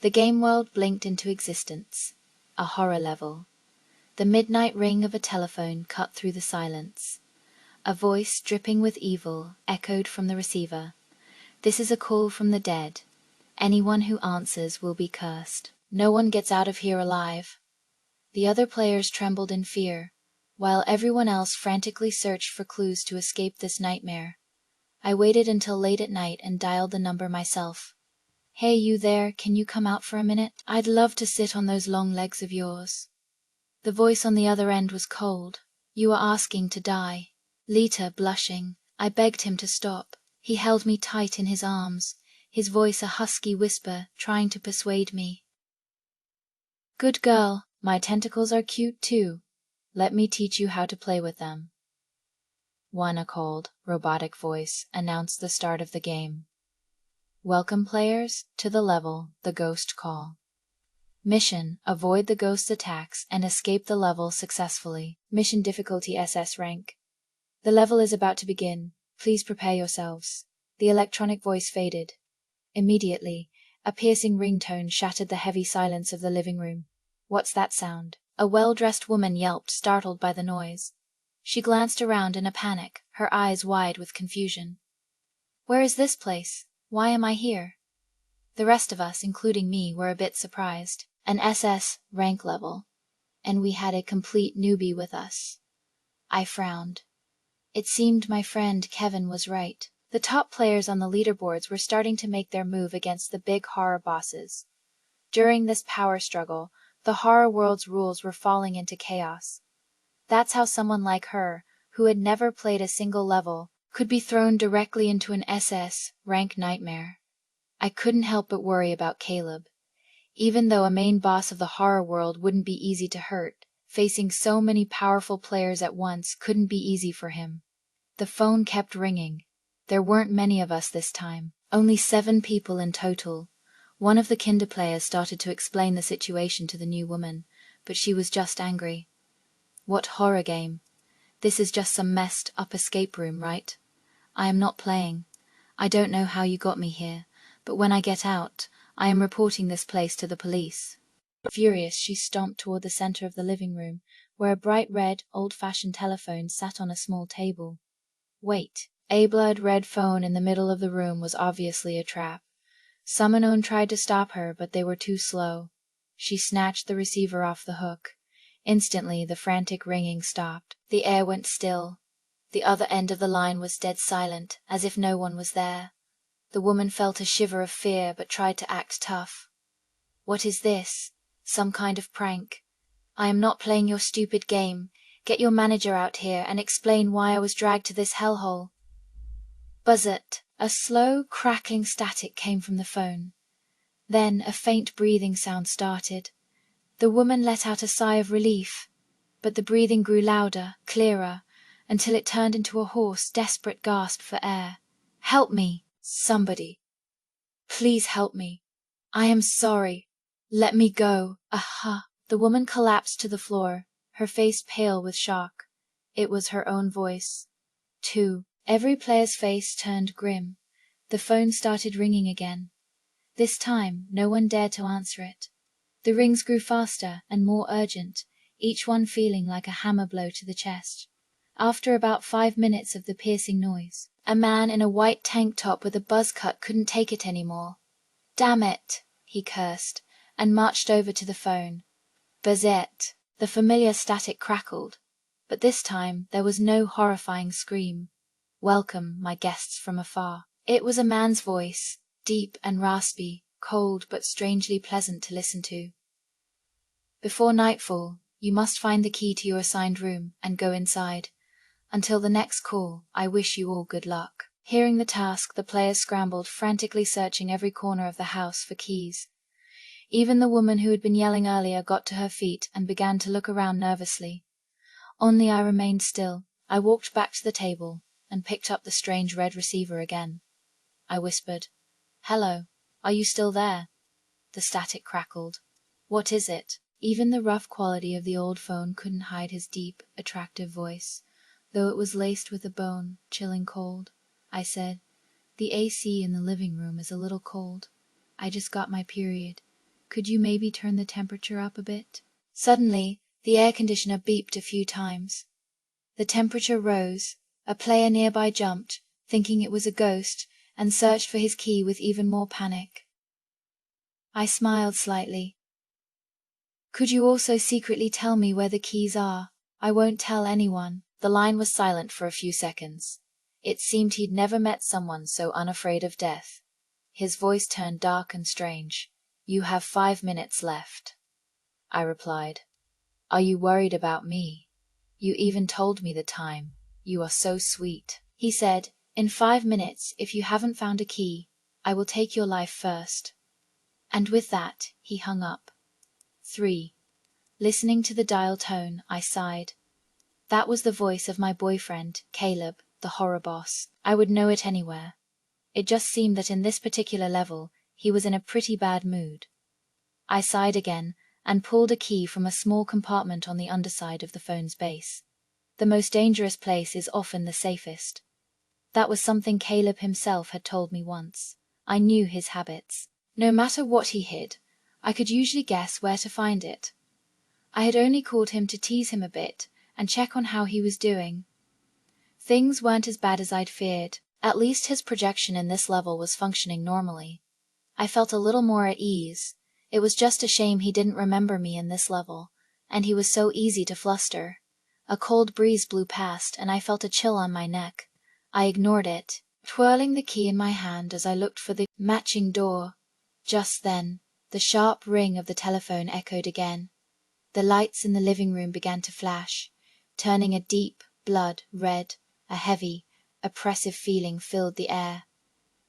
The game world blinked into existence. A horror level. The midnight ring of a telephone cut through the silence. A voice dripping with evil echoed from the receiver. "This is a call from the dead. Anyone who answers will be cursed. No one gets out of here alive." The other players trembled in fear, while everyone else frantically searched for clues to escape this nightmare. I waited until late at night and dialed the number myself. "Hey, you there, can you come out for a minute? I'd love to sit on those long legs of yours." The voice on the other end was cold. "You are asking to die." Lita, blushing, I begged him to stop. He held me tight in his arms, his voice a husky whisper, trying to persuade me. "Good girl, my tentacles are cute too. Let me teach you how to play with them." A cold, robotic voice announced the start of the game. "Welcome, players, to the level, the Ghost Call. Mission: avoid the ghost attacks and escape the level successfully. Mission difficulty SS rank. The level is about to begin. Please prepare yourselves." The electronic voice faded. Immediately, a piercing ringtone shattered the heavy silence of the living room. "What's that sound?" A well-dressed woman yelped, startled by the noise. She glanced around in a panic, her eyes wide with confusion. "Where is this place? Why am I here?" The rest of us, including me, were a bit surprised. An SS rank level, and we had a complete newbie with us. I frowned. It seemed my friend Kevin was right. The top players on the leaderboards were starting to make their move against the big horror bosses. During this power struggle, the horror world's rules were falling into chaos. That's how someone like her, who had never played a single level, could be thrown directly into an SS rank nightmare. I couldn't help but worry about Caleb. Even though a main boss of the horror world wouldn't be easy to hurt, facing so many powerful players at once couldn't be easy for him. The phone kept ringing. There weren't many of us this time, only 7 people in total. One of the kinder players started to explain the situation to the new woman, but she was just angry. "What horror game? This is just some messed up escape room, right? I am not playing. I don't know how you got me here, but when I get out, I am reporting this place to the police." Furious, she stomped toward the center of the living room, where a bright red, old-fashioned telephone sat on a small table. Wait. A blood red phone in the middle of the room was obviously a trap. Some unknown tried to stop her, but they were too slow. She snatched the receiver off the hook. Instantly, the frantic ringing stopped. The air went still. The other end of the line was dead silent, as if no one was there. The woman felt a shiver of fear, but tried to act tough. "What is this? Some kind of prank? I am not playing your stupid game. Get your manager out here and explain why I was dragged to this hellhole." Buzz it. A slow, crackling static came from the phone. Then a faint breathing sound started. The woman let out a sigh of relief, but the breathing grew louder, clearer, until it turned into a hoarse, desperate gasp for air. "Help me! Somebody! Please help me! I am sorry! Let me go! Aha!" The woman collapsed to the floor, her face pale with shock. It was her own voice. 2. Every player's face turned grim. The phone started ringing again. This time, no one dared to answer it. The rings grew faster and more urgent, each one feeling like a hammer blow to the chest. After about 5 minutes of the piercing noise, a man in a white tank top with a buzz cut couldn't take it anymore. "Damn it!" he cursed, and marched over to the phone. "Buzzette!" The familiar static crackled, but this time there was no horrifying scream. "Welcome, my guests from afar." It was a man's voice, deep and raspy, cold but strangely pleasant to listen to. "Before nightfall, you must find the key to your assigned room and go inside. Until the next call, I wish you all good luck." Hearing the task, the players scrambled, frantically searching every corner of the house for keys. Even the woman who had been yelling earlier got to her feet and began to look around nervously. Only I remained still. I walked back to the table and picked up the strange red receiver again. I whispered, "Hello, are you still there?" The static crackled. "What is it?" Even the rough quality of the old phone couldn't hide his deep, attractive voice, though it was laced with a bone, chilling cold. I said, "The AC in the living room is a little cold. I just got my period. Could you maybe turn the temperature up a bit? Suddenly, the air conditioner beeped a few times. The temperature rose. A player nearby jumped, thinking it was a ghost, and searched for his key with even more panic. I smiled slightly. Could you also secretly tell me where the keys are? I won't tell anyone. The line was silent for a few seconds. It seemed he'd never met someone so unafraid of death. His voice turned dark and strange. You have 5 minutes left, I replied. Are you worried about me? You even told me the time. You are so sweet. He said, in 5 minutes, if you haven't found a key, I will take your life first. And with that, he hung up. 3. Listening to the dial tone, I sighed. That was the voice of my boyfriend, Caleb, the horror boss. I would know it anywhere. It just seemed that in this particular level, he was in a pretty bad mood. I sighed again, and pulled a key from a small compartment on the underside of the phone's base. The most dangerous place is often the safest. That was something Caleb himself had told me once. I knew his habits. No matter what he hid, I could usually guess where to find it. I had only called him to tease him a bit and check on how he was doing. Things weren't as bad as I'd feared. At least his projection in this level was functioning normally. I felt a little more at ease. It was just a shame he didn't remember me in this level, and he was so easy to fluster. A cold breeze blew past, and I felt a chill on my neck. I ignored it, twirling the key in my hand as I looked for the matching door. Just then, the sharp ring of the telephone echoed again. The lights in the living room began to flash, turning a deep blood red. A heavy, oppressive feeling filled the air.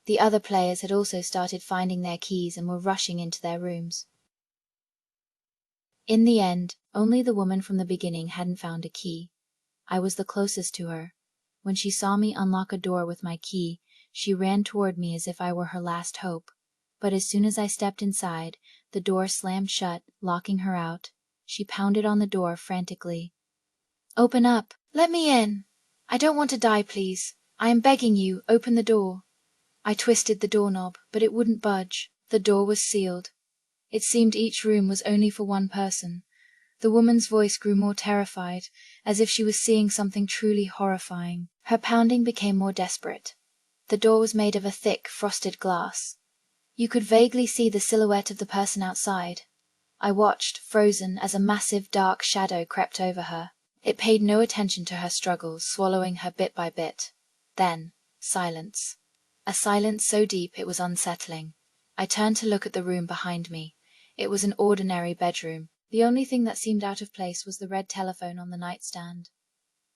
The other players had also started finding their keys and were rushing into their rooms. In the end, only the woman from the beginning hadn't found a key. I was the closest to her. When she saw me unlock a door with my key, she ran toward me as if I were her last hope. But as soon as I stepped inside, the door slammed shut, locking her out. She pounded on the door frantically. Open up! Let me in! I don't want to die, please. I am begging you, open the door. I twisted the doorknob, but it wouldn't budge. The door was sealed. It seemed each room was only for one person. The woman's voice grew more terrified, as if she was seeing something truly horrifying. Her pounding became more desperate. The door was made of a thick, frosted glass. You could vaguely see the silhouette of the person outside. I watched, frozen, as a massive, dark shadow crept over her. It paid no attention to her struggles, swallowing her bit by bit. Then, silence. A silence so deep it was unsettling. I turned to look at the room behind me. It was an ordinary bedroom. The only thing that seemed out of place was the red telephone on the nightstand.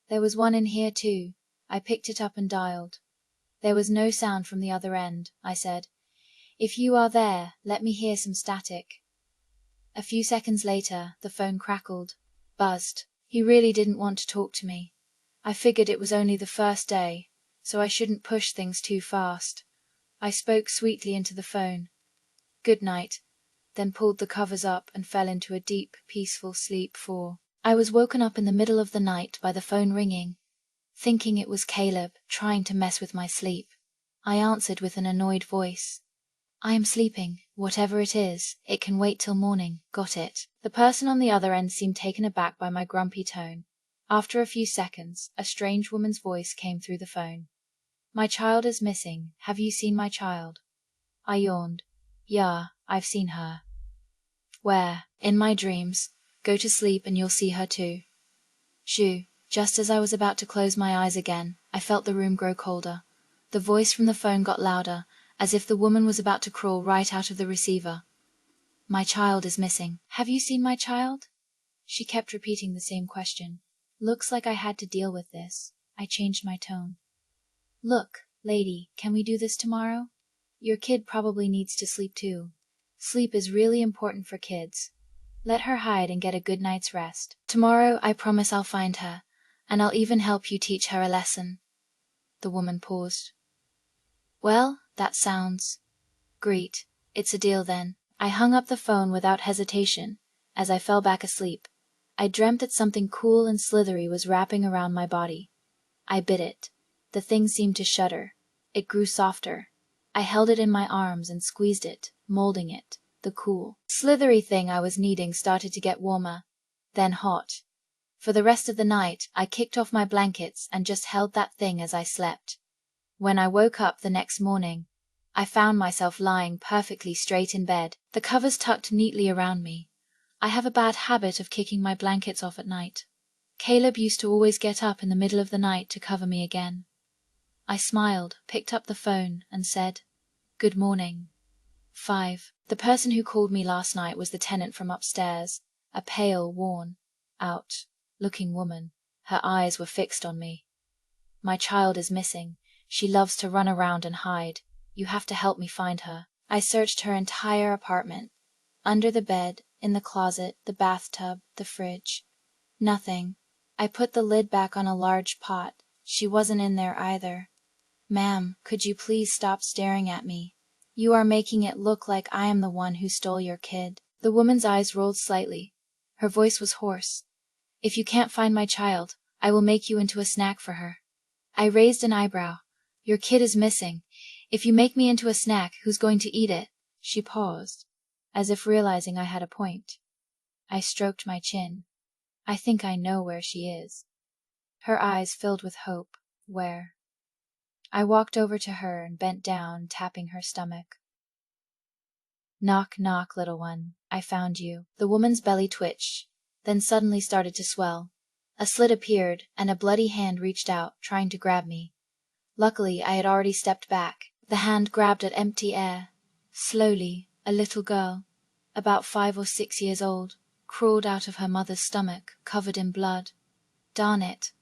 There was one in here too. I picked it up and dialed. There was no sound from the other end. I said, "If you are there, let me hear some static." A few seconds later, the phone crackled, buzzed. He really didn't want to talk to me. I figured it was only the first day, so I shouldn't push things too fast. I spoke sweetly into the phone. Good night, then pulled the covers up and fell into a deep, peaceful sleep for. I was woken up in the middle of the night by the phone ringing, thinking it was Caleb trying to mess with my sleep. I answered with an annoyed voice. I am sleeping. Whatever it is, it can wait till morning. Got it? The person on the other end seemed taken aback by my grumpy tone. After a few seconds, a strange woman's voice came through the phone. My child is missing. Have you seen my child? I yawned. Yeah, I've seen her. Where? In my dreams. Go to sleep and you'll see her too. Shoo. Just as I was about to close my eyes again, I felt the room grow colder. The voice from the phone got louder, as if the woman was about to crawl right out of the receiver. My child is missing. Have you seen my child? She kept repeating the same question. Looks like I had to deal with this. I changed my tone. Look, lady, can we do this tomorrow? Your kid probably needs to sleep too. Sleep is really important for kids. Let her hide and get a good night's rest. Tomorrow I promise I'll find her, and I'll even help you teach her a lesson. The woman paused. Well, that sounds great. It's a deal then. I hung up the phone without hesitation, as I fell back asleep. I dreamt that something cool and slithery was wrapping around my body. I bit it. The thing seemed to shudder. It grew softer. I held it in my arms and squeezed it, molding it. The cool, slithery thing I was needing started to get warmer, then hot. For the rest of the night, I kicked off my blankets and just held that thing as I slept. When I woke up the next morning, I found myself lying perfectly straight in bed, the covers tucked neatly around me. I have a bad habit of kicking my blankets off at night. Caleb used to always get up in the middle of the night to cover me again. I smiled, picked up the phone, and said, "Good morning." 5. The person who called me last night was the tenant from upstairs, a pale, worn-out-looking woman. Her eyes were fixed on me. "My child is missing. She loves to run around and hide. You have to help me find her." I searched her entire apartment. Under the bed, in the closet, the bathtub, the fridge. Nothing. I put the lid back on a large pot. She wasn't in there either. "Ma'am, could you please stop staring at me? You are making it look like I am the one who stole your kid." The woman's eyes rolled slightly. Her voice was hoarse. "If you can't find my child, I will make you into a snack for her." I raised an eyebrow. "Your kid is missing. If you make me into a snack, who's going to eat it?" She paused, as if realizing I had a point. I stroked my chin. "I think I know where she is." Her eyes filled with hope. "Where?" I walked over to her and bent down, tapping her stomach. "Knock, knock, little one. I found you." The woman's belly twitched, then suddenly started to swell. A slit appeared, and a bloody hand reached out, trying to grab me. Luckily, I had already stepped back. The hand grabbed at empty air. Slowly, a little girl, about 5 or 6 years old, crawled out of her mother's stomach, covered in blood. Darn it.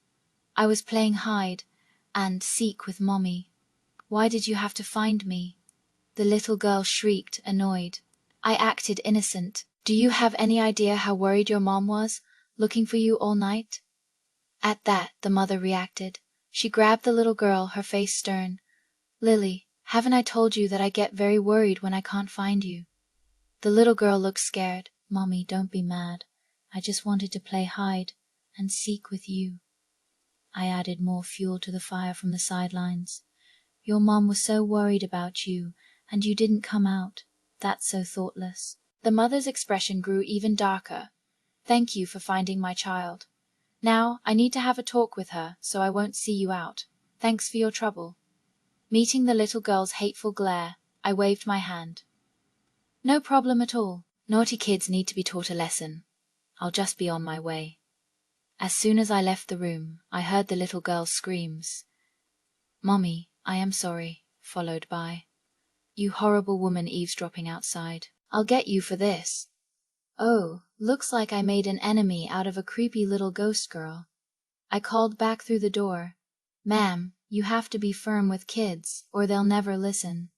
I was playing hide and seek with Mommy. Why did you have to find me? The little girl shrieked, annoyed. I acted innocent. Do you have any idea how worried your mom was, looking for you all night? At that, the mother reacted. She grabbed the little girl, her face stern. Lily, haven't I told you that I get very worried when I can't find you? The little girl looked scared. Mommy, don't be mad. I just wanted to play hide and seek with you. I added more fuel to the fire from the sidelines. Your mom was so worried about you, and you didn't come out. That's so thoughtless. The mother's expression grew even darker. Thank you for finding my child. Now, I need to have a talk with her, so I won't see you out. Thanks for your trouble. Meeting the little girl's hateful glare, I waved my hand. No problem at all. Naughty kids need to be taught a lesson. I'll just be on my way. As soon as I left the room, I heard the little girl's screams. Mommy, I am sorry, followed by, "You horrible woman eavesdropping outside. I'll get you for this." Oh, looks like I made an enemy out of a creepy little ghost girl. I called back through the door. "Ma'am, you have to be firm with kids, or they'll never listen."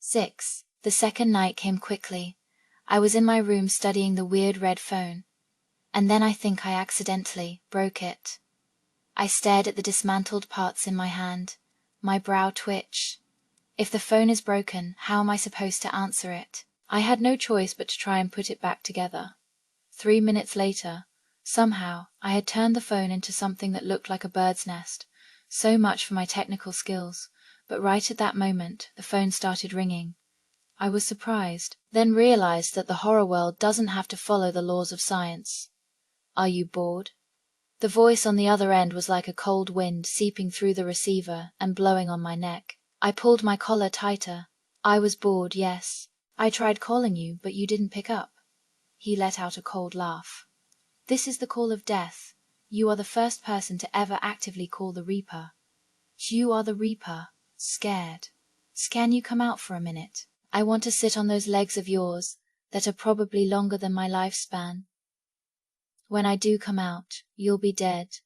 6. The second night came quickly. I was in my room studying the weird red phone. And then I think I accidentally broke it. I stared at the dismantled parts in my hand. My brow twitched. If the phone is broken, how am I supposed to answer it? I had no choice but to try and put it back together. 3 minutes later, somehow, I had turned the phone into something that looked like a bird's nest. So much for my technical skills. But right at that moment, the phone started ringing. I was surprised, then realized that the horror world doesn't have to follow the laws of science. "Are you bored?" The voice on the other end was like a cold wind seeping through the receiver and blowing on my neck. I pulled my collar tighter. "I was bored, yes. I tried calling you, but you didn't pick up." He let out a cold laugh. "This is the call of death. You are the first person to ever actively call the Reaper. You are the Reaper. Scared. Can you come out for a minute? I want to sit on those legs of yours that are probably longer than my lifespan. When I do come out, you'll be dead."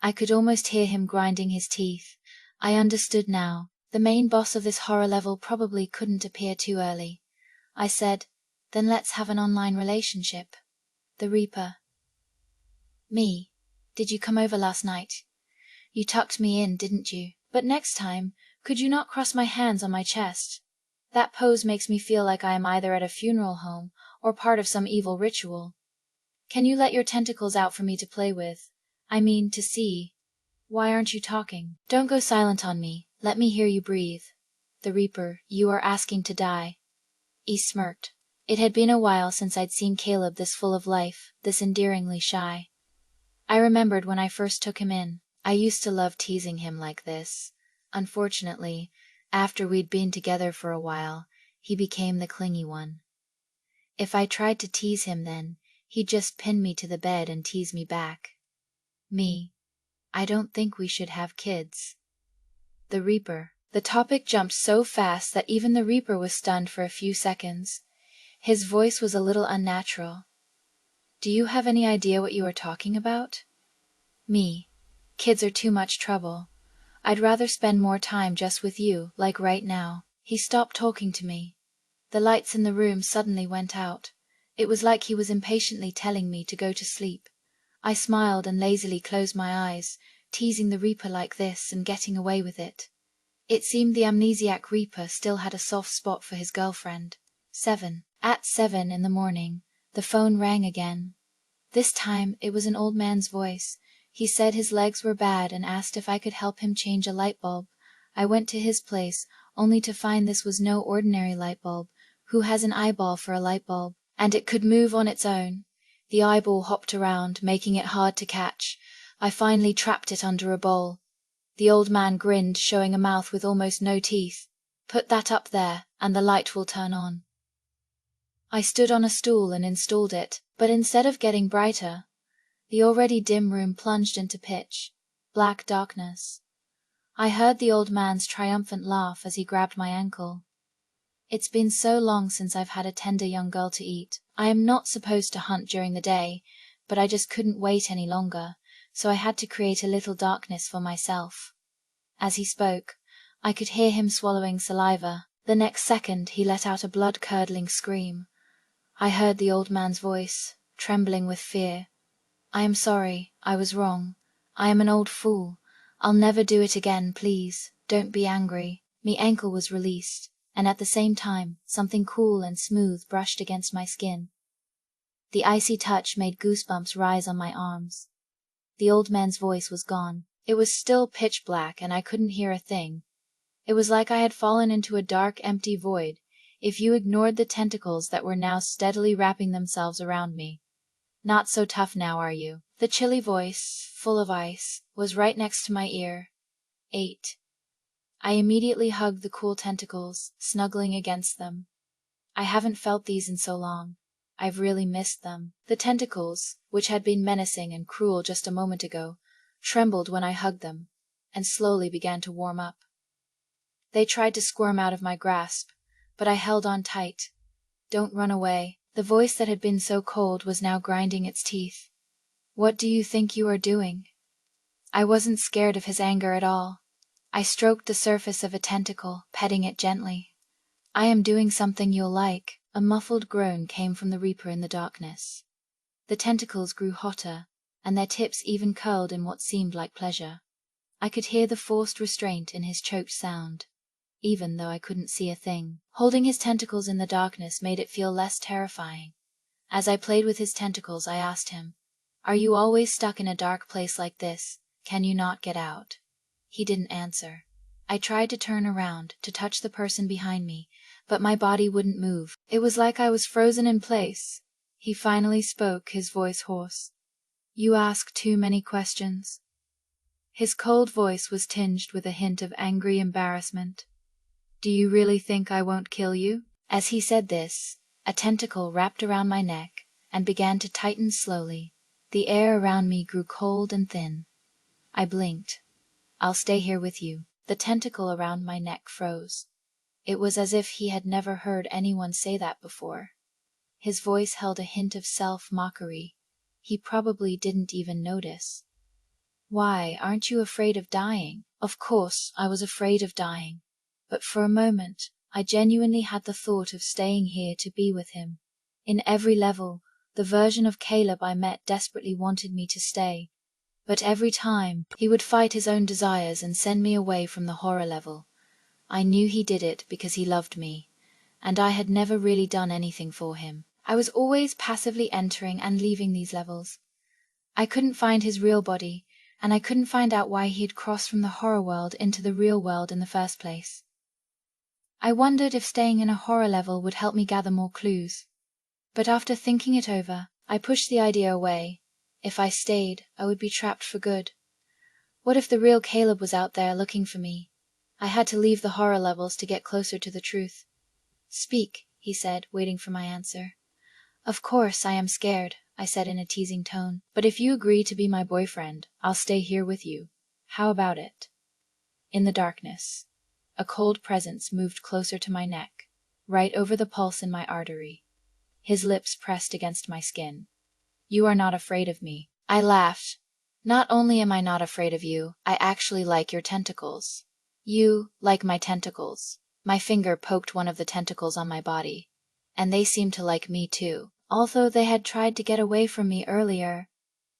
I could almost hear him grinding his teeth. I understood now. The main boss of this horror level probably couldn't appear too early. I said, "Then let's have an online relationship." The Reaper. "Me? Did you come over last night? You tucked me in, didn't you? But next time, could you not cross my hands on my chest? That pose makes me feel like I am either at a funeral home or part of some evil ritual. Can you let your tentacles out for me to play with? I mean, to see. Why aren't you talking? Don't go silent on me. Let me hear you breathe." The Reaper, "You are asking to die." E smirked. It had been a while since I'd seen Caleb this full of life, this endearingly shy. I remembered when I first took him in. I used to love teasing him like this. Unfortunately, after we'd been together for a while, he became the clingy one. If I tried to tease him then, he'd just pin me to the bed and tease me back. Me. I don't think we should have kids. The Reaper. The topic jumped so fast that even the Reaper was stunned for a few seconds. His voice was a little unnatural. Do you have any idea what you are talking about? Me. Kids are too much trouble. I'd rather spend more time just with you, like right now. He stopped talking to me. The lights in the room suddenly went out. It was like he was impatiently telling me to go to sleep. I smiled and lazily closed my eyes, teasing the Reaper like this and getting away with it. It seemed the amnesiac Reaper still had a soft spot for his girlfriend. 7. At 7 in the morning, the phone rang again. This time it was an old man's voice. He said his legs were bad and asked if I could help him change a light bulb. I went to his place, only to find this was no ordinary light bulb. Who has an eyeball for a light bulb? And it could move on its own. The eyeball hopped around, making it hard to catch. I finally trapped it under a bowl. The old man grinned, showing a mouth with almost no teeth. Put that up there, and the light will turn on. I stood on a stool and installed it, but instead of getting brighter, the already dim room plunged into pitch black darkness. I heard the old man's triumphant laugh as he grabbed my ankle. It's been so long since I've had a tender young girl to eat. I am not supposed to hunt during the day, but I just couldn't wait any longer, so I had to create a little darkness for myself. As he spoke, I could hear him swallowing saliva. The next second he let out a blood-curdling scream. I heard the old man's voice, trembling with fear. I am sorry, I was wrong. I am an old fool. I'll never do it again, please. Don't be angry. My ankle was released, and at the same time, something cool and smooth brushed against my skin. The icy touch made goosebumps rise on my arms. The old man's voice was gone. It was still pitch black, and I couldn't hear a thing. It was like I had fallen into a dark, empty void, if you ignored the tentacles that were now steadily wrapping themselves around me. Not so tough now, are you? The chilly voice, full of ice, was right next to my ear. 8. I immediately hugged the cool tentacles, snuggling against them. I haven't felt these in so long. I've really missed them. The tentacles, which had been menacing and cruel just a moment ago, trembled when I hugged them, and slowly began to warm up. They tried to squirm out of my grasp, but I held on tight. Don't run away. The voice that had been so cold was now grinding its teeth. What do you think you are doing? I wasn't scared of his anger at all. I stroked the surface of a tentacle, petting it gently. I am doing something you'll like. A muffled groan came from the Reaper in the darkness. The tentacles grew hotter, and their tips even curled in what seemed like pleasure. I could hear the forced restraint in his choked sound, even though I couldn't see a thing. Holding his tentacles in the darkness made it feel less terrifying. As I played with his tentacles, I asked him, "Are you always stuck in a dark place like this? Can you not get out?" He didn't answer. I tried to turn around, to touch the person behind me, but my body wouldn't move. It was like I was frozen in place. He finally spoke, his voice hoarse. "You ask too many questions." His cold voice was tinged with a hint of angry embarrassment. "Do you really think I won't kill you?" As he said this, a tentacle wrapped around my neck and began to tighten slowly. The air around me grew cold and thin. I blinked. "I'll stay here with you." The tentacle around my neck froze. It was as if he had never heard anyone say that before. His voice held a hint of self-mockery. He probably didn't even notice. "Why, aren't you afraid of dying?" Of course, I was afraid of dying. But for a moment, I genuinely had the thought of staying here to be with him. In every level, the version of Caleb I met desperately wanted me to stay. But every time, he would fight his own desires and send me away from the horror level. I knew he did it because he loved me, and I had never really done anything for him. I was always passively entering and leaving these levels. I couldn't find his real body, and I couldn't find out why he had crossed from the horror world into the real world in the first place. I wondered if staying in a horror level would help me gather more clues. But after thinking it over, I pushed the idea away. If I stayed, I would be trapped for good. What if the real Caleb was out there looking for me? I had to leave the horror levels to get closer to the truth. "Speak," he said, waiting for my answer. "Of course, I am scared," I said in a teasing tone. "But if you agree to be my boyfriend, I'll stay here with you. How about it?" In the darkness, a cold presence moved closer to my neck, right over the pulse in my artery. His lips pressed against my skin. "You are not afraid of me." I laughed. "Not only am I not afraid of you, I actually like your tentacles. You like my tentacles." My finger poked one of the tentacles on my body. "And they seem to like me too. Although they had tried to get away from me earlier,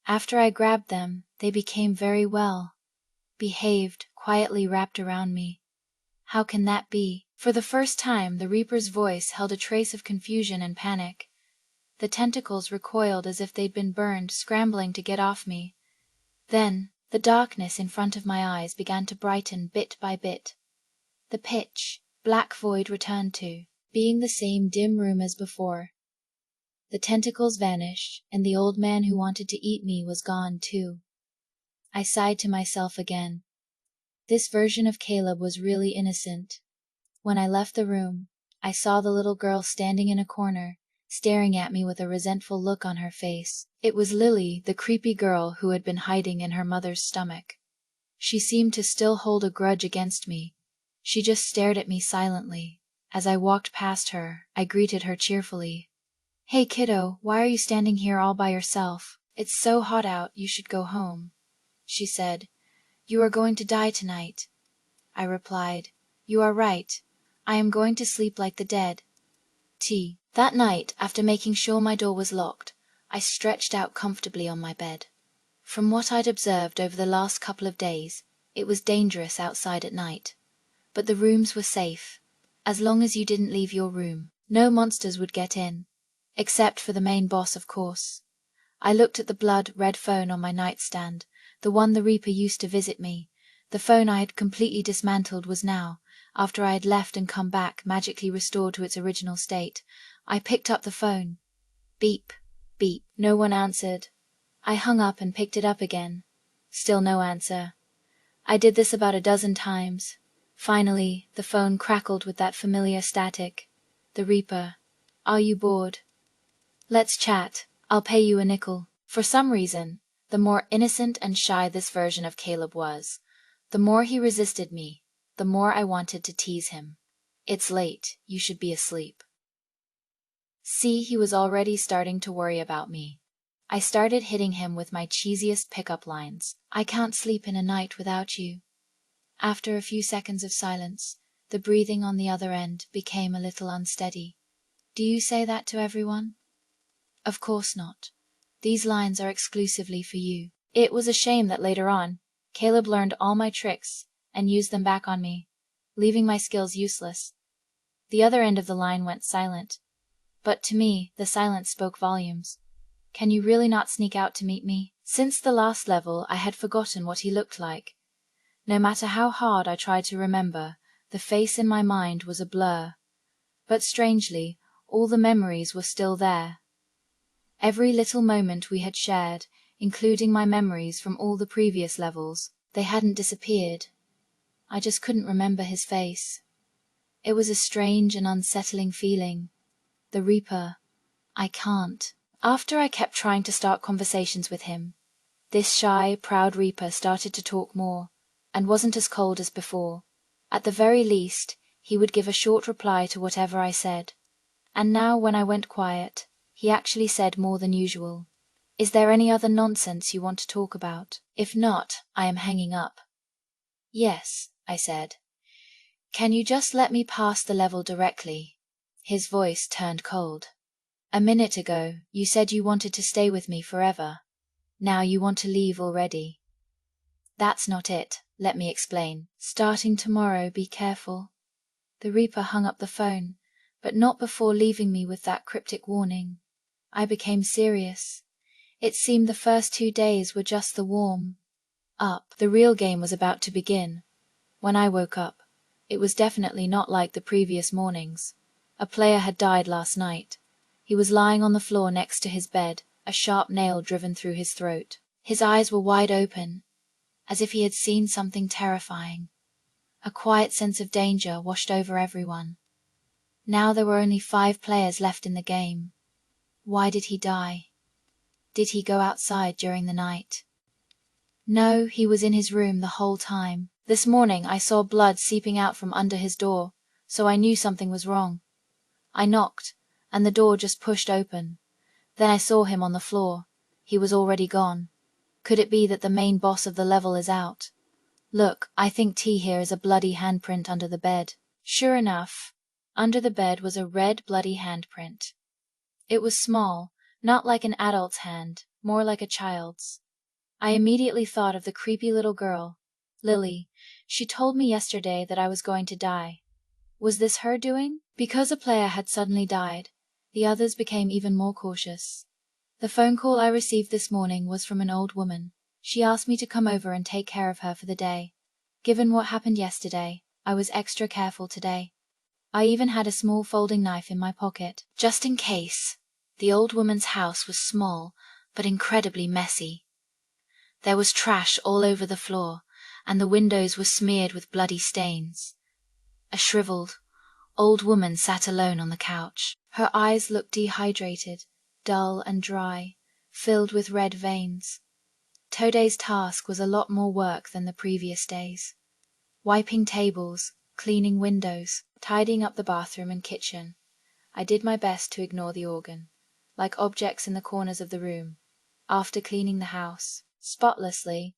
after I grabbed them, they became very behaved, quietly wrapped around me. How can that be?" For the first time, the Reaper's voice held a trace of confusion and panic. The tentacles recoiled as if they'd been burned, scrambling to get off me. Then, the darkness in front of my eyes began to brighten bit by bit. The pitch black void returned to being the same dim room as before. The tentacles vanished, and the old man who wanted to eat me was gone too. I sighed to myself again. This version of Caleb was really innocent. When I left the room, I saw the little girl standing in a corner, staring at me with a resentful look on her face. It was Lily, the creepy girl who had been hiding in her mother's stomach. She seemed to still hold a grudge against me. She just stared at me silently. As I walked past her, I greeted her cheerfully. "Hey kiddo, why are you standing here all by yourself? It's so hot out, you should go home," she said. "You are going to die tonight." I replied, "You are right. I am going to sleep like the dead." That night, after making sure my door was locked, I stretched out comfortably on my bed. From what I'd observed over the last couple of days, it was dangerous outside at night. But the rooms were safe. As long as you didn't leave your room, no monsters would get in. Except for the main boss, of course. I looked at the blood-red phone on my nightstand, the one the Reaper used to visit me. The phone I had completely dismantled was now, after I had left and come back, magically restored to its original state. I picked up the phone. Beep, beep. No one answered. I hung up and picked it up again. Still no answer. I did this about a dozen times. Finally, the phone crackled with that familiar static. The Reaper. "Are you bored? Let's chat. I'll pay you a nickel." For some reason, the more innocent and shy this version of Caleb was, the more he resisted me, the more I wanted to tease him. "It's late. You should be asleep." See, he was already starting to worry about me. I started hitting him with my cheesiest pickup lines. "I can't sleep in a night without you." After a few seconds of silence, the breathing on the other end became a little unsteady. "Do you say that to everyone?" "Of course not. These lines are exclusively for you." It was a shame that later on, Caleb learned all my tricks and used them back on me, leaving my skills useless. The other end of the line went silent. But to me, the silence spoke volumes. "Can you really not sneak out to meet me?" Since the last level, I had forgotten what he looked like. No matter how hard I tried to remember, the face in my mind was a blur. But strangely, all the memories were still there. Every little moment we had shared, including my memories from all the previous levels, they hadn't disappeared. I just couldn't remember his face. It was a strange and unsettling feeling. The Reaper. I can't. After I kept trying to start conversations with him, this shy, proud Reaper started to talk more, and wasn't as cold as before. At the very least, he would give a short reply to whatever I said. And now, when I went quiet, he actually said more than usual. "Is there any other nonsense you want to talk about? If not, I am hanging up." "Yes," I said. "Can you just let me pass the level directly?" His voice turned cold. "A minute ago, you said you wanted to stay with me forever. Now you want to leave already." "That's not it. Let me explain. Starting tomorrow, be careful." The Reaper hung up the phone, but not before leaving me with that cryptic warning. I became serious. It seemed the first 2 days were just the warm-up. The real game was about to begin. When I woke up, it was definitely not like the previous mornings. A player had died last night. He was lying on the floor next to his bed, a sharp nail driven through his throat. His eyes were wide open, as if he had seen something terrifying. A quiet sense of danger washed over everyone. Now there were only 5 players left in the game. Why did he die? Did he go outside during the night? No, he was in his room the whole time. This morning I saw blood seeping out from under his door, so I knew something was wrong. I knocked, and the door just pushed open. Then I saw him on the floor. He was already gone. Could it be that the main boss of the level is out? Look, I think T here is a bloody handprint under the bed. Sure enough, under the bed was a red bloody handprint. It was small, not like an adult's hand, more like a child's. I immediately thought of the creepy little girl, Lily. She told me yesterday that I was going to die. Was this her doing? Because a player had suddenly died, the others became even more cautious. The phone call I received this morning was from an old woman. She asked me to come over and take care of her for the day. Given what happened yesterday, I was extra careful today. I even had a small folding knife in my pocket, just in case. The old woman's house was small, but incredibly messy. There was trash all over the floor, and the windows were smeared with bloody stains. A shriveled, old woman sat alone on the couch. Her eyes looked dehydrated, dull and dry, filled with red veins. Today's task was a lot more work than the previous days. Wiping tables, cleaning windows, tidying up the bathroom and kitchen. I did my best to ignore the organ, like objects in the corners of the room. After cleaning the house spotlessly,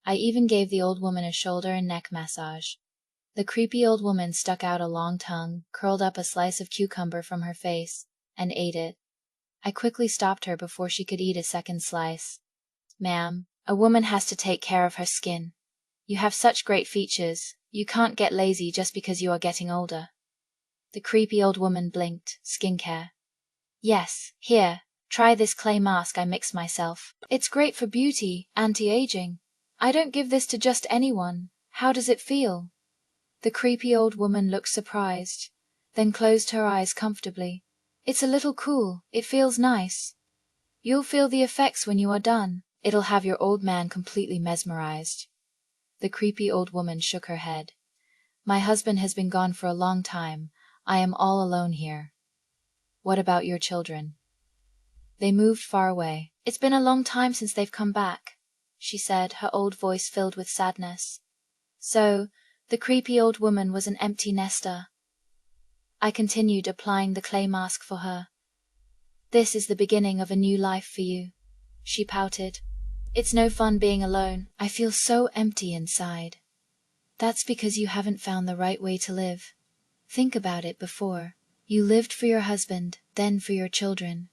I even gave the old woman a shoulder and neck massage. The creepy old woman stuck out a long tongue, curled up a slice of cucumber from her face, and ate it. I quickly stopped her before she could eat a second slice. Ma'am, a woman has to take care of her skin. You have such great features, you can't get lazy just because you are getting older. The creepy old woman blinked. Skincare. Yes, here, try this clay mask I mixed myself. It's great for beauty, anti-aging. I don't give this to just anyone. How does it feel? The creepy old woman looked surprised, then closed her eyes comfortably. It's a little cool, it feels nice. You'll feel the effects when you are done. It'll have your old man completely mesmerized. The creepy old woman shook her head. My husband has been gone for a long time. I am all alone here. What about your children? They moved far away. It's been a long time since they've come back, she said, her old voice filled with sadness. So, the creepy old woman was an empty nester. I continued applying the clay mask for her. This is the beginning of a new life for you, she pouted. It's no fun being alone. I feel so empty inside. That's because you haven't found the right way to live. Think about it before. You lived for your husband, then for your children.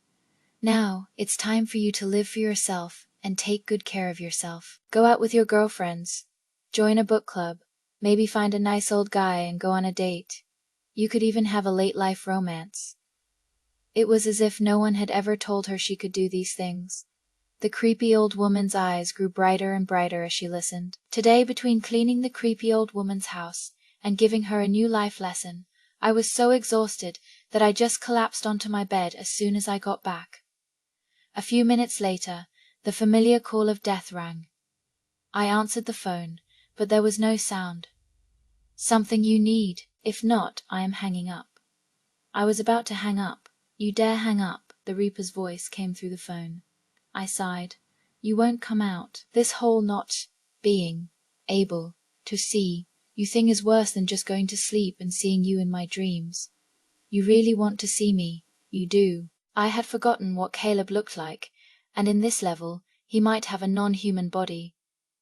Now, it's time for you to live for yourself and take good care of yourself. Go out with your girlfriends. Join a book club. Maybe find a nice old guy and go on a date. You could even have a late-life romance. It was as if no one had ever told her she could do these things. The creepy old woman's eyes grew brighter and brighter as she listened. Today, between cleaning the creepy old woman's house and giving her a new life lesson, I was so exhausted that I just collapsed onto my bed as soon as I got back. A few minutes later, the familiar call of death rang. I answered the phone, but there was no sound. Something you need. If not, I am hanging up. I was about to hang up. You dare hang up, the Reaper's voice came through the phone. I sighed. You won't come out. This whole not being able to see you thing is worse than just going to sleep and seeing you in my dreams. You really want to see me. You do. I had forgotten what Caleb looked like, and in this level, he might have a non-human body.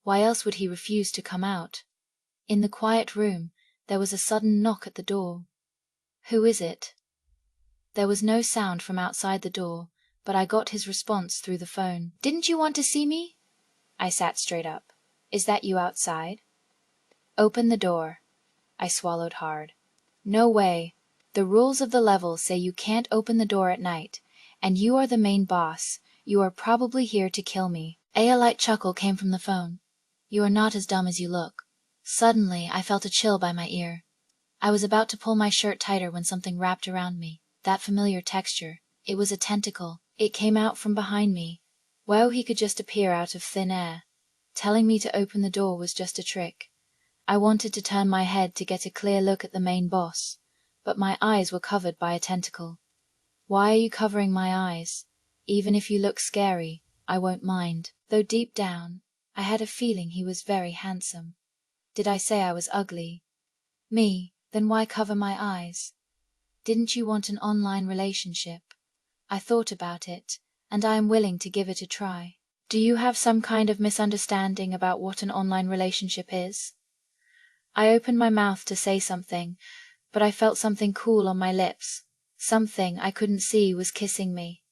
Why else would he refuse to come out? In the quiet room, there was a sudden knock at the door. Who is it? There was no sound from outside the door, but I got his response through the phone. Didn't you want to see me? I sat straight up. Is that you outside? Open the door. I swallowed hard. No way. The rules of the level say you can't open the door at night, and you are the main boss. You are probably here to kill me. A light chuckle came from the phone. You are not as dumb as you look. Suddenly, I felt a chill by my ear. I was about to pull my shirt tighter when something wrapped around me, that familiar texture. It was a tentacle. It came out from behind me. Well, he could just appear out of thin air. Telling me to open the door was just a trick. I wanted to turn my head to get a clear look at the main boss, but my eyes were covered by a tentacle. Why are you covering my eyes? Even if you look scary, I won't mind. Though deep down, I had a feeling he was very handsome. Did I say I was ugly? Me, then why cover my eyes? Didn't you want an online relationship? I thought about it, and I am willing to give it a try. Do you have some kind of misunderstanding about what an online relationship is? I opened my mouth to say something, but I felt something cool on my lips. Something I couldn't see was kissing me.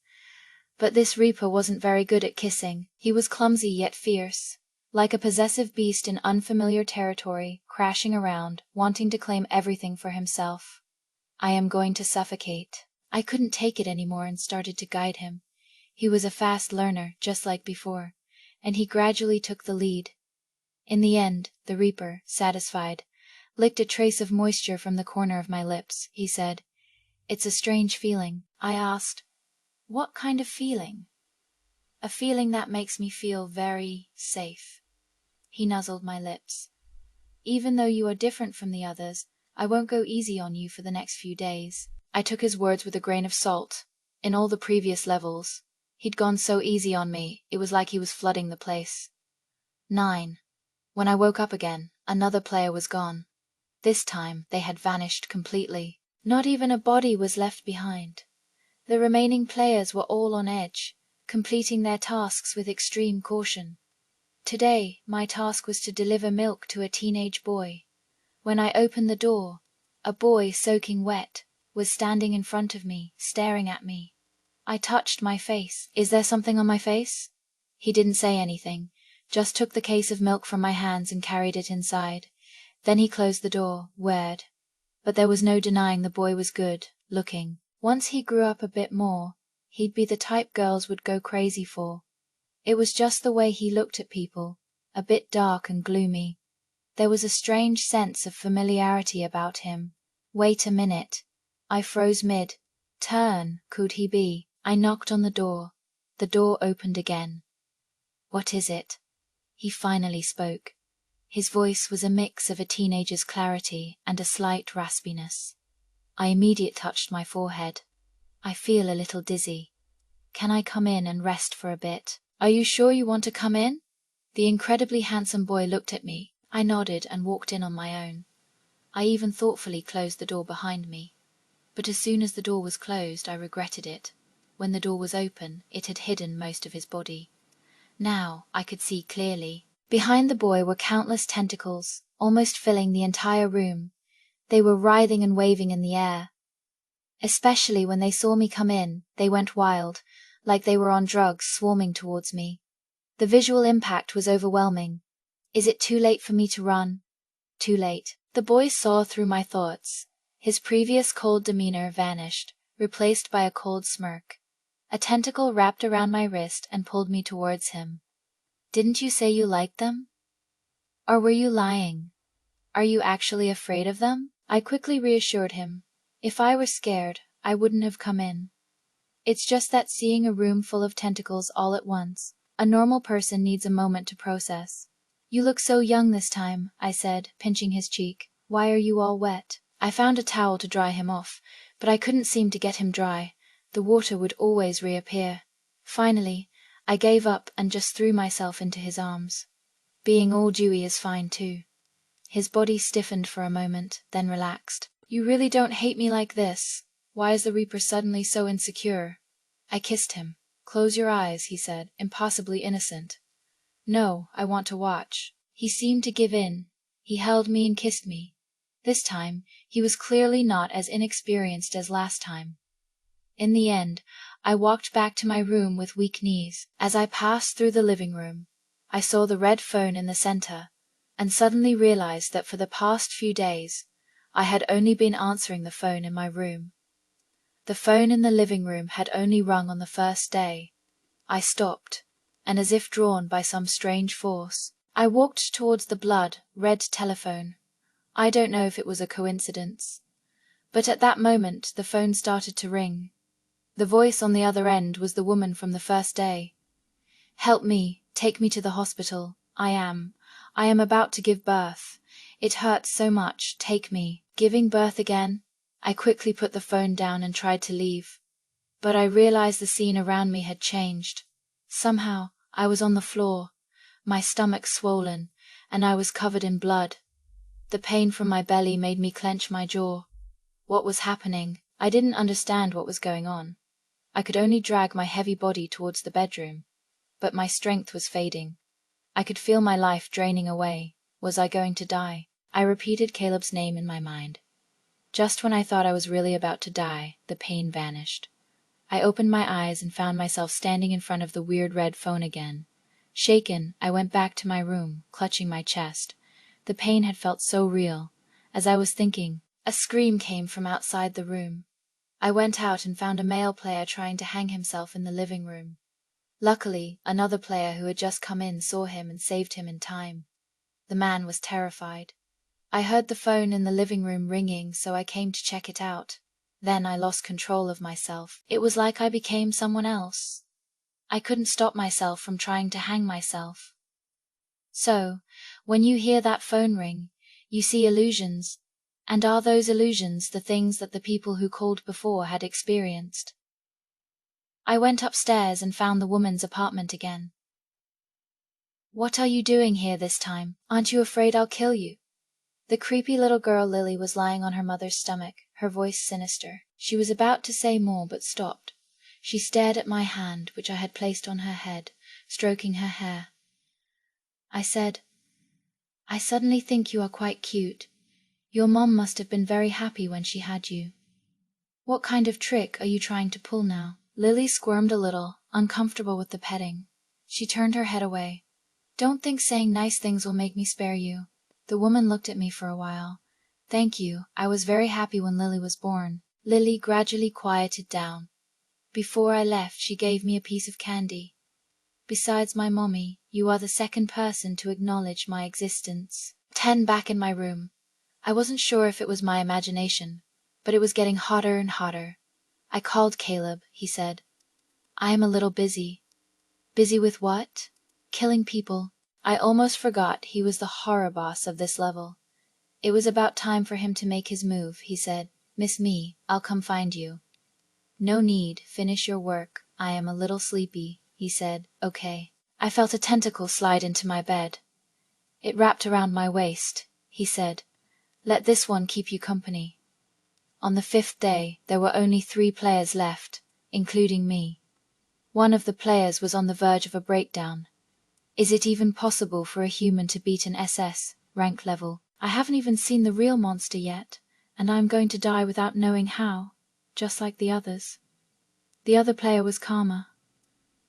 But this Reaper wasn't very good at kissing. He was clumsy yet fierce, like a possessive beast in unfamiliar territory, crashing around, wanting to claim everything for himself. I am going to suffocate. I couldn't take it anymore and started to guide him. He was a fast learner, just like before, and he gradually took the lead. In the end, the Reaper, satisfied, licked a trace of moisture from the corner of my lips. He said, "It's a strange feeling." I asked, "What kind of feeling?" "A feeling that makes me feel very safe." He nuzzled my lips. "Even though you are different from the others, I won't go easy on you for the next few days." I took his words with a grain of salt. In all the previous levels, he'd gone so easy on me, it was like he was flooding the place. 9. When I woke up again, another player was gone. This time, they had vanished completely. Not even a body was left behind. The remaining players were all on edge, completing their tasks with extreme caution. Today, my task was to deliver milk to a teenage boy. When I opened the door, a boy soaking wet was standing in front of me, staring at me. I touched my face. "Is there something on my face?" He didn't say anything, just took the case of milk from my hands and carried it inside. Then he closed the door, weird. But there was no denying the boy was good looking. Once he grew up a bit more, he'd be the type girls would go crazy for. It was just the way he looked at people, a bit dark and gloomy. There was a strange sense of familiarity about him. Wait a minute. I froze mid. Turn, could he be? I knocked on the door. The door opened again. "What is it?" He finally spoke. His voice was a mix of a teenager's clarity and a slight raspiness. I immediately touched my forehead. "I feel a little dizzy. Can I come in and rest for a bit?" "Are you sure you want to come in?" The incredibly handsome boy looked at me. I nodded and walked in on my own. I even thoughtfully closed the door behind me. But as soon as the door was closed, I regretted it. When the door was open, it had hidden most of his body. Now I could see clearly. Behind the boy were countless tentacles, almost filling the entire room. They were writhing and waving in the air. Especially when they saw me come in, they went wild, like they were on drugs, swarming towards me. The visual impact was overwhelming. Is it too late for me to run? Too late. The boy saw through my thoughts. His previous cold demeanor vanished, replaced by a cold smirk. A tentacle wrapped around my wrist and pulled me towards him. "Didn't you say you liked them? Or were you lying? Are you actually afraid of them?" I quickly reassured him. If I were scared, I wouldn't have come in. It's just that seeing a room full of tentacles all at once, a normal person needs a moment to process. "You look so young this time," I said, pinching his cheek. "Why are you all wet?" I found a towel to dry him off, but I couldn't seem to get him dry. The water would always reappear. Finally, I gave up and just threw myself into his arms. Being all dewy is fine too. His body stiffened for a moment, then relaxed. "You really don't hate me like this? Why is the Reaper suddenly so insecure?" I kissed him. "Close your eyes," he said, impossibly innocent. "No, I want to watch." He seemed to give in. He held me and kissed me. This time, he was clearly not as inexperienced as last time. In the end, I walked back to my room with weak knees. As I passed through the living room, I saw the red phone in the center, and suddenly realized that for the past few days, I had only been answering the phone in my room. The phone in the living room had only rung on the first day. I stopped, and as if drawn by some strange force, I walked towards the blood-red telephone. I don't know if it was a coincidence, but at that moment the phone started to ring. The voice on the other end was the woman from the first day. "Help me, take me to the hospital. I am about to give birth. It hurts so much, take me." Giving birth again? I quickly put the phone down and tried to leave. But I realized the scene around me had changed. Somehow, I was on the floor, my stomach swollen, and I was covered in blood. The pain from my belly made me clench my jaw. What was happening? I didn't understand what was going on. I could only drag my heavy body towards the bedroom. But my strength was fading. I could feel my life draining away. Was I going to die? I repeated Caleb's name in my mind. Just when I thought I was really about to die, the pain vanished. I opened my eyes and found myself standing in front of the weird red phone again. Shaken, I went back to my room, clutching my chest. The pain had felt so real. As I was thinking, a scream came from outside the room. I went out and found a male player trying to hang himself in the living room. Luckily, another player who had just come in saw him and saved him in time. The man was terrified. I heard the phone in the living room ringing, so I came to check it out. Then I lost control of myself. It was like I became someone else. I couldn't stop myself from trying to hang myself. So, when you hear that phone ring, you see illusions. And are those illusions the things that the people who called before had experienced? I went upstairs and found the woman's apartment again. "What are you doing here this time? Aren't you afraid I'll kill you?" The creepy little girl Lily was lying on her mother's stomach, her voice sinister. She was about to say more but stopped. She stared at my hand, which I had placed on her head, stroking her hair. I said, "I suddenly think you are quite cute. Your mom must have been very happy when she had you. What kind of trick are you trying to pull now?" Lily squirmed a little, uncomfortable with the petting. She turned her head away. "Don't think saying nice things will make me spare you." The woman looked at me for a while. "Thank you. I was very happy when Lily was born." Lily gradually quieted down. Before I left, she gave me a piece of candy. "Besides my mommy, you are the second person to acknowledge my existence." 10 back in my room. I wasn't sure if it was my imagination, but it was getting hotter and hotter. I called Caleb, he said. "I am a little busy." "Busy with what?" "Killing people." I almost forgot he was the horror boss of this level. It was about time for him to make his move, he said. "Miss Me, I'll come find you." "No need, finish your work. I am a little sleepy," he said. "Okay." I felt a tentacle slide into my bed. "It wrapped around my waist," he said. "Let this one keep you company." On the 5th day, there were only 3 players left, including me. One of the players was on the verge of a breakdown. Is it even possible for a human to beat an SS, rank level? I haven't even seen the real monster yet, and I'm going to die without knowing how, just like the others. The other player was calmer.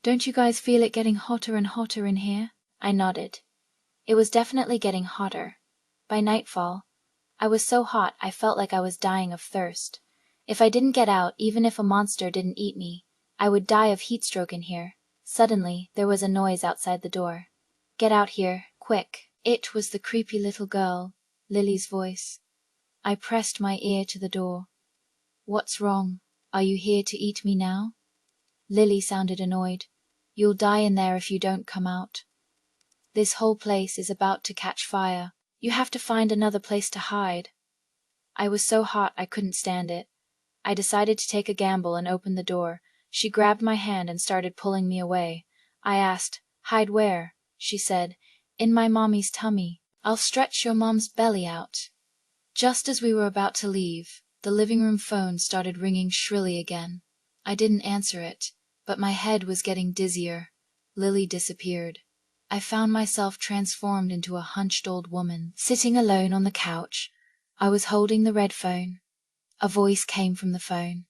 "Don't you guys feel it getting hotter and hotter in here?" I nodded. It was definitely getting hotter. By nightfall, I was so hot I felt like I was dying of thirst. If I didn't get out, even if a monster didn't eat me, I would die of heatstroke in here. Suddenly, there was a noise outside the door. "Get out here, quick." It was the creepy little girl, Lily's voice. I pressed my ear to the door. "What's wrong? Are you here to eat me now?" Lily sounded annoyed. "You'll die in there if you don't come out. This whole place is about to catch fire. You have to find another place to hide." I was so hot I couldn't stand it. I decided to take a gamble and open the door. She grabbed my hand and started pulling me away. I asked, "Hide where?" She said, "In my mommy's tummy. I'll stretch your mom's belly out." Just as we were about to leave, the living room phone started ringing shrilly again. I didn't answer it, but my head was getting dizzier. Lily disappeared. I found myself transformed into a hunched old woman, sitting alone on the couch. I was holding the red phone. A voice came from the phone.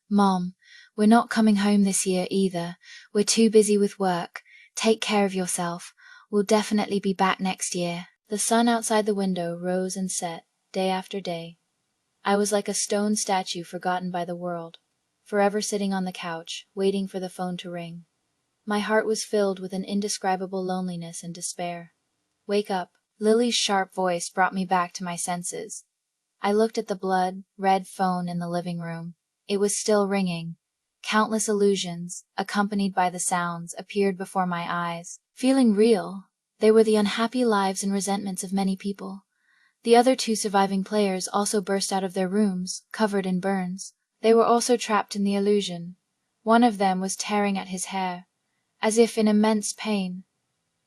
"Mom, we're not coming home this year either. We're too busy with work. Take care of yourself. We'll definitely be back next year." The sun outside the window rose and set, day after day. I was like a stone statue forgotten by the world, forever sitting on the couch, waiting for the phone to ring. My heart was filled with an indescribable loneliness and despair. "Wake up." Lily's sharp voice brought me back to my senses. I looked at the blood-red phone in the living room. It was still ringing. Countless illusions, accompanied by the sounds, appeared before my eyes. Feeling real, they were the unhappy lives and resentments of many people. The other two surviving players also burst out of their rooms, covered in burns. They were also trapped in the illusion. One of them was tearing at his hair, as if in immense pain.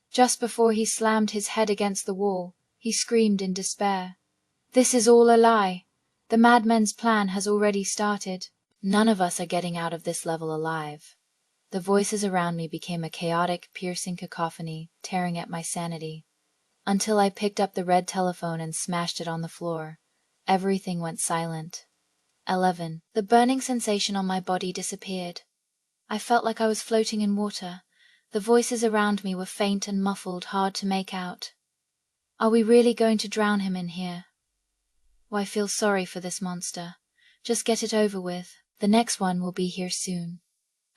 Just before he slammed his head against the wall, he screamed in despair. "This is all a lie. The madmen's plan has already started. None of us are getting out of this level alive." The voices around me became a chaotic, piercing cacophony, tearing at my sanity. Until I picked up the red telephone and smashed it on the floor. Everything went silent. 11. The burning sensation on my body disappeared. I felt like I was floating in water. The voices around me were faint and muffled, hard to make out. "Are we really going to drown him in here? Oh, I feel sorry for this monster. Just get it over with. The next one will be here soon."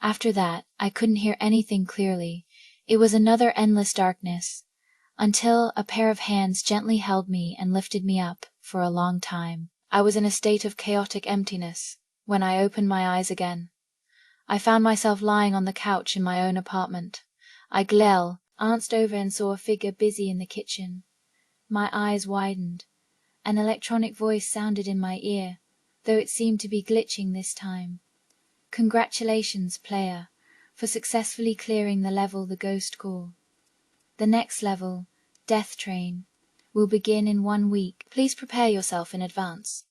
After that, I couldn't hear anything clearly. It was another endless darkness, until a pair of hands gently held me and lifted me up. For a long time, I was in a state of chaotic emptiness. When I opened my eyes again, I found myself lying on the couch in my own apartment. I glanced over and saw a figure busy in the kitchen. My eyes widened. An electronic voice sounded in my ear, though it seemed to be glitching this time. "Congratulations, player, for successfully clearing the level the ghost call. The next level, Death Train, will begin in 1 week. Please prepare yourself in advance."